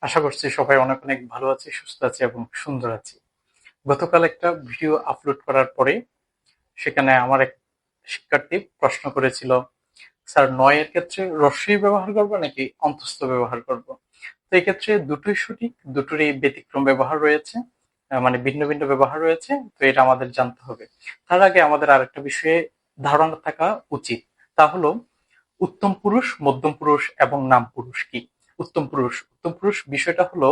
আশা করছি সবাই অনেক অনেক ভালো আছে, সুস্থ আছে এবং সুন্দর আছে। গতকাল একটা ভিডিও আপলোড করার পরে সেখানে আমার এক শিক্ষার্থী প্রশ্ন করেছিল, স্যার নয়ের ক্ষেত্রে রস্বই ব্যবহার করব নাকি অন্তস্থ ব্যবহার করব? তো এই ক্ষেত্রে দুটোই সঠিক, দুটোরই ব্যতিক্রম ব্যবহার রয়েছে, মানে ভিন্ন ভিন্ন ব্যবহার রয়েছে। তো এটা আমাদের জানতে হবে। তার আগে আমাদের আরেকটা বিষয়ে ধারণা থাকা উচিত, তা হলো উত্তম পুরুষ, মধ্যম পুরুষ এবং নাম পুরুষ কি। উত্তম পুরুষ বিষয়টা হলো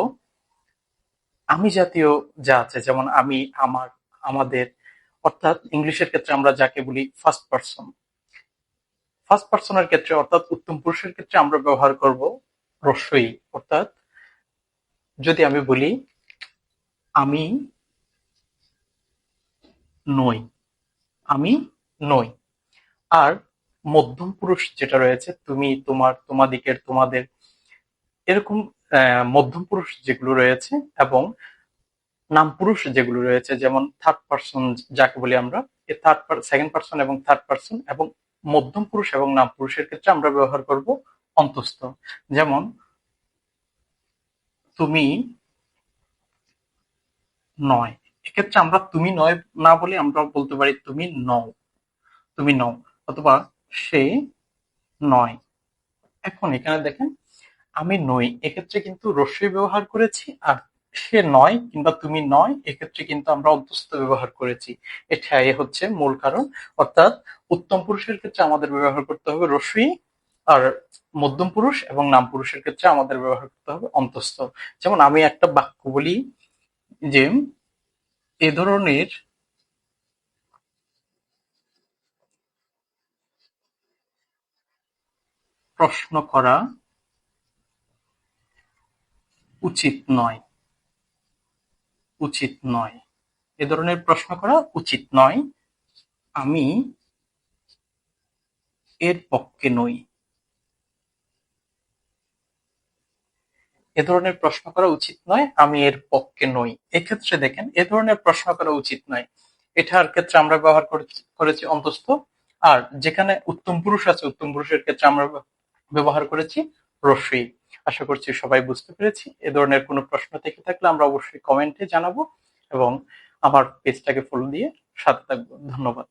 আমি জাতীয় যা আছে, যেমন আমি, আমার, আমাদের, অর্থাৎ ইংলিশের ক্ষেত্রে আমরা যাকে বলি ফার্স্ট পার্সন। ফার্স্ট পার্সনের ক্ষেত্রে অর্থাৎ উত্তম পুরুষের ক্ষেত্রে আমরা ব্যবহার করব রস্বই। অর্থাৎ যদি আমি বলি আমি নই, আমি নই। আর মধ্যম পুরুষ যেটা রয়েছে তুমি, তোমার, তোমাদিকের, তোমাদের, এরকম মধ্যম পুরুষ যেগুলো রয়েছে এবং নাম পুরুষ যেগুলো রয়েছে, যেমন থার্ড পার্সন যাকে বলি আমরা, এই সেকেন্ড পার্সন এবং থার্ড পার্সন এবং মধ্যম পুরুষ এবং নাম পুরুষের ক্ষেত্রে আমরা ব্যবহার করব অন্তস্থ। যেমন তুমি নয়, এক্ষেত্রে আমরা তুমি নয় না বলে আমরা বলতে পারি তুমি নও, তুমি নও, অথবা সে নয়। এখন এখানে দেখেন, আমি নই এক্ষেত্রে কিন্তু রস্বই ব্যবহার করেছি, আর সে নয় কিংবা তুমি নয় এক্ষেত্রে কিন্তু আমরা অন্তস্থ ব্যবহার করেছি। এটাই হচ্ছে মূল কারণ। অর্থাৎ উত্তম পুরুষের ক্ষেত্রে আমাদের ব্যবহার করতে হবে রস্বই, আর মধ্যম পুরুষ এবং নাম পুরুষের ক্ষেত্রে আমাদের ব্যবহার করতে হবে অন্তস্থ। যেমন আমি একটা বাক্য বলি যে, এ ধরনের প্রশ্ন করা উচিত নয়, উচিত নয়, এ ধরনের প্রশ্ন করা উচিত নয়, আমি এর পক্ষে নই। এ ধরনের প্রশ্ন করা উচিত নয়, আমি এর পক্ষে নই। এক্ষেত্রে দেখেন, এ ধরনের প্রশ্ন করা উচিত নয়, এটার ক্ষেত্রে আমরা ব্যবহার করেছি অন্তস্থ। আর যেখানে উত্তম পুরুষ আছে, উত্তম পুরুষের ক্ষেত্রে আমরা ব্যবহার করেছি রস্বই। আশা করছি সবাই বুঝতে পেরেছি। এ ধরনের কোনো প্রশ্ন থেকে থাকলে আমরা অবশ্যই কমেন্টে জানাবো, এবং আমার পেজটাকে ফলো দিয়ে সাথে থাকবো। ধন্যবাদ।